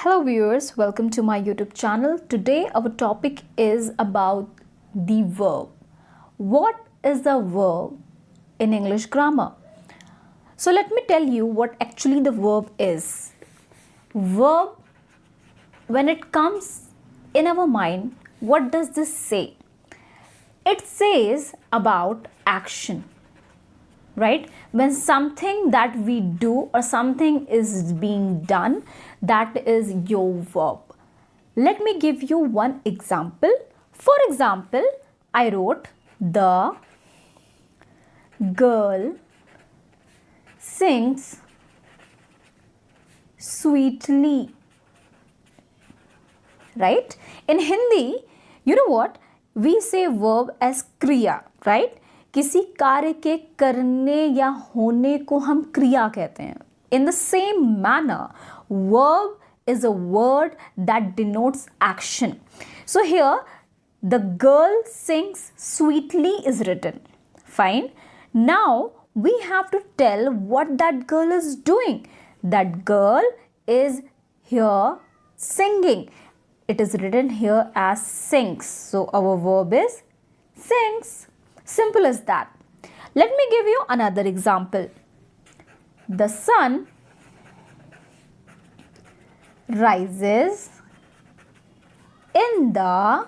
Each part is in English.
Hello viewers, welcome to my YouTube channel. Today our topic is about the verb. What is the verb in English grammar? So let me tell you what actually the verb is. Verb, when it comes in our mind, what does this say? It says about action. Right? When something that we do or something is being done, that is your verb. Let me give you one example. For example, I wrote the girl sings sweetly. Right? In Hindi, you know what? We say verb as kriya, right? किसी कार्य के करने या होने को हम क्रिया कहते हैं. In the same manner, verb is a word that denotes action. So here, the girl sings sweetly is written. Fine. Now, we have to tell what that girl is doing. That girl is here singing. It is written here as sings. So, our verb is sings. Simple as that. Let me give you another example. The sun rises in the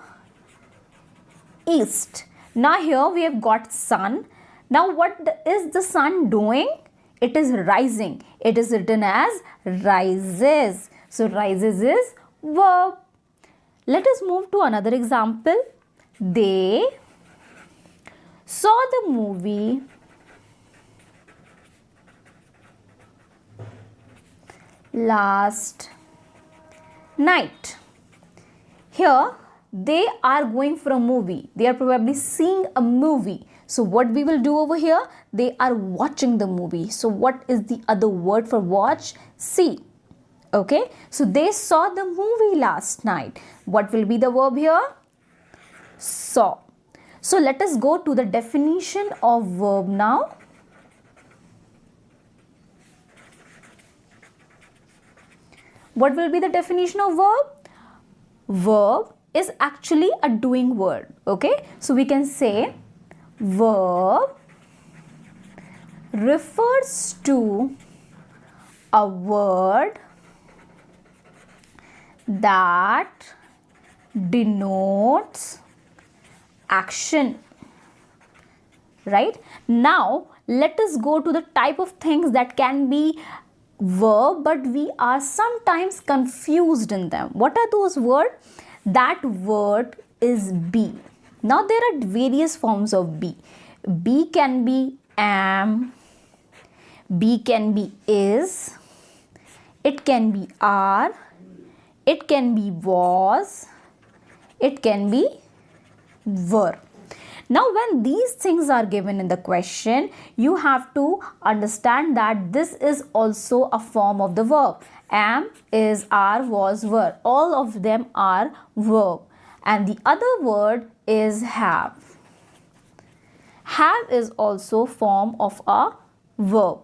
east. Now here we have got sun. Now what is the sun doing? It is rising. It is written as rises. So rises is verb. Let us move to another example. They saw the movie last night. Here they are going for a movie. They are probably seeing a movie. So what we will do over here? They are watching the movie. So what is the other word for watch? See. Okay. So they saw the movie last night. What will be the verb here? Saw. So let us go to the definition of verb now. What will be the definition of verb? Verb is actually a doing word. Okay. So we can say verb refers to a word that denotes action. Right? Now let us go to the type of things that can be verb, but we are sometimes confused in them. What are those words? That word is be. Now there are various forms of be. Be can be am, be can be is, it can be are, it can be was, it can be were. Now when these things are given in the question, you have to understand that this is also a form of the verb. Am, is, are, was, were. All of them are verb. And the other word is have. Have is also form of a verb.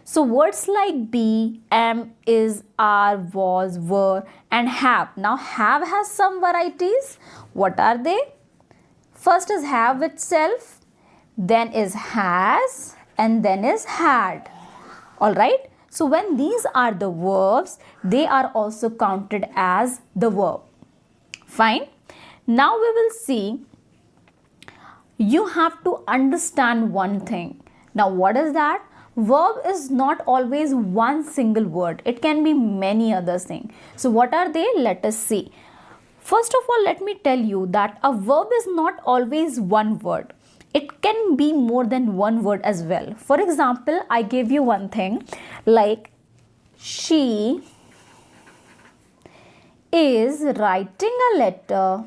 So words like be, am, is, are, was, were and have. Now have has some varieties. What are they? First is have itself, then is has, and then is had. Alright. So when these are the verbs, they are also counted as the verb. Fine. Now we will see, you have to understand one thing. Now what is that? Verb is not always one single word. It can be many other things. So what are they? Let us see. First of all, let me tell you that a verb is not always one word. It can be more than one word as well. For example, I gave you one thing like she is writing a letter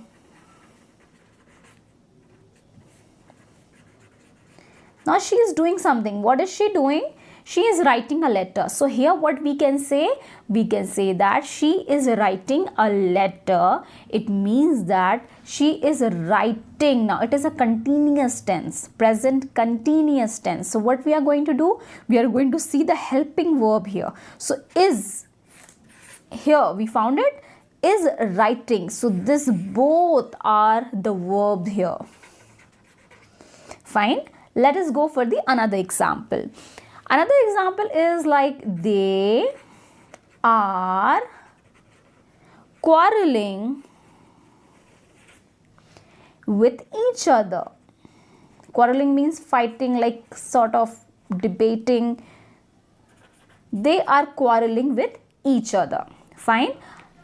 Now she is doing something. What is she doing? She is writing a letter. So here what we can say? We can say that she is writing a letter. It means that she is writing. Now it is a continuous tense, present continuous tense. So what we are going to do? We are going to see the helping verb here. So is here we found it is writing. So this both are the verb here. Fine. Let us go for the another example. Another example is like they are quarreling with each other. Quarreling means fighting, like sort of debating. They are quarreling with each other. Fine.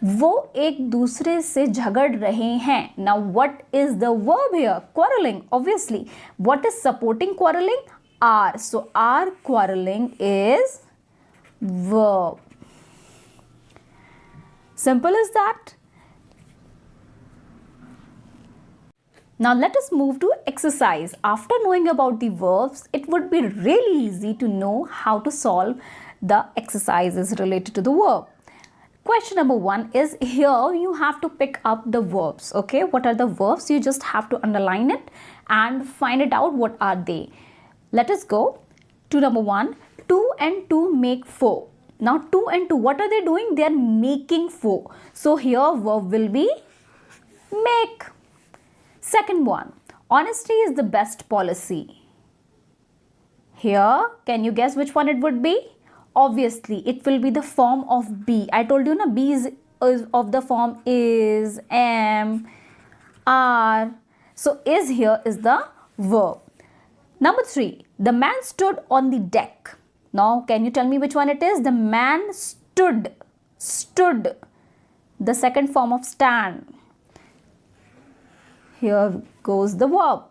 वो एक दूसरे से झगड़ रहे हैं. Now what is the verb here? Quarreling, obviously. What is supporting quarreling? Are. So are quarreling is verb. Simple as that. Now let us move to exercise. After knowing about the verbs, it would be really easy to know how to solve the exercises related to the verb. Question number 1 is, here you have to pick up the verbs. Okay, what are the verbs? You just have to underline it and find it out what are they. Let us go to number 1. 2 and 2 make 4. Now 2 and 2, what are they doing? They are making 4. So here verb will be make. Second one, honesty is the best policy. Here, can you guess which one it would be? Obviously, it will be the form of be. I told you, na, be is of the form is, am, are. So, is here is the verb. Number 3, the man stood on the deck. Now, can you tell me which one it is? The man stood. Stood. The second form of stand. Here goes the verb.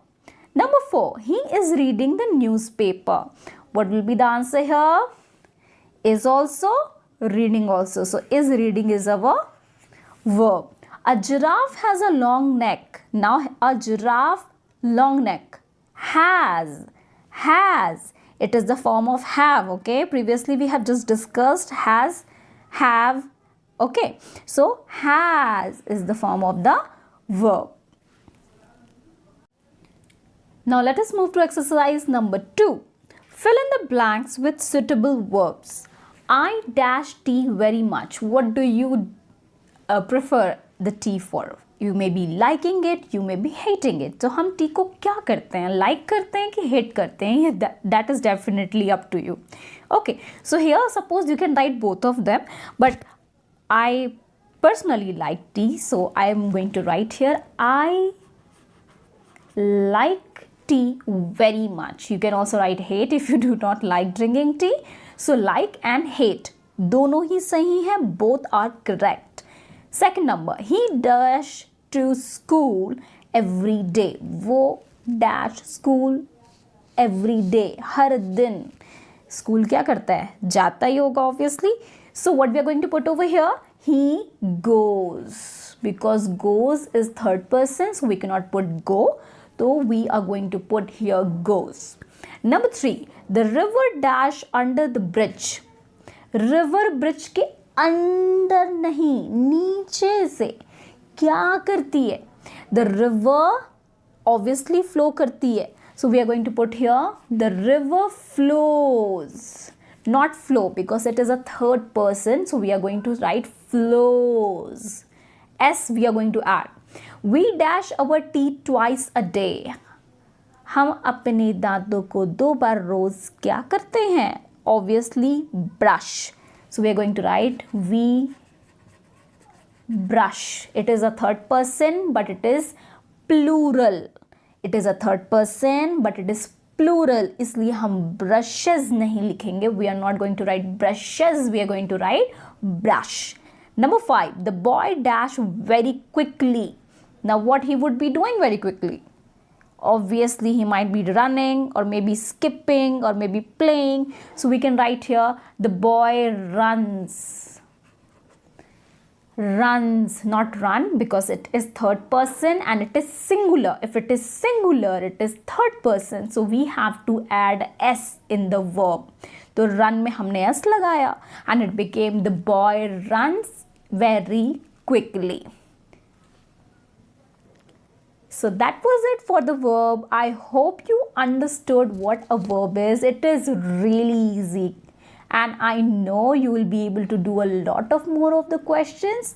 Number 4, he is reading the newspaper. What will be the answer here? Is also, reading also. So, is reading is our verb. A giraffe has a long neck. Now, a giraffe, long neck. Has. It is the form of have, okay? Previously, we have just discussed has, have, okay? So, has is the form of the verb. Now, let us move to exercise number 2. Fill in the blanks with suitable verbs. I dash tea very much. What do you prefer the tea for? You may be liking it, you may be hating it. So, हम tea को क्या करते हैं? Like करते हैं कि hate करते हैं? That is definitely up to you. Okay, so here suppose you can write both of them, but I personally like tea, so I am going to write here, I like tea very much. You can also write hate if you do not like drinking tea. So like and hate, दोनों ही सही हैं, both are correct. Second number, he dash to school every day. वो dash school every day, हर दिन. School क्या करता है? जाता ही होगा obviously. So what we are going to put over here? He goes. Because goes is third person, so we cannot put go. So we are going to put here goes. Number 3, the river dash under the bridge. River bridge के अंदर नहीं, नीचे से क्या करती है? The river obviously flow करती है. So we are going to put here the river flows, not flow because it is a third person. So we are going to write flows. S we are going to add. We dash our teeth twice a day. हम अपने दांतों को 2 बार रोज क्या करते हैं? Obviously brush. So we are going to write we brush. It is a third person but it is plural. It is a third person but it is plural. इसलिए हम brushes नहीं लिखेंगे. We are not going to write brushes. We are going to write brush. Number 5. The boy dashed very quickly. Now what he would be doing very quickly? Obviously he might be running or maybe skipping or maybe playing. So we can write here the boy runs. Runs, not run because it is third person and it is singular. If it is singular, it is third person. So we have to add S in the verb. तो run में हमने S लगाया and it became the boy runs very quickly. So that was it for the verb. I hope you understood what a verb is. It is really easy and I know you will be able to do a lot of more of the questions.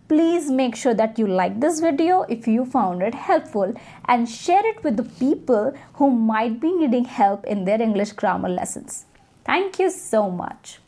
Please make sure that you like this video if you found it helpful, and share it with the people who might be needing help in their English grammar lessons. Thank you so much.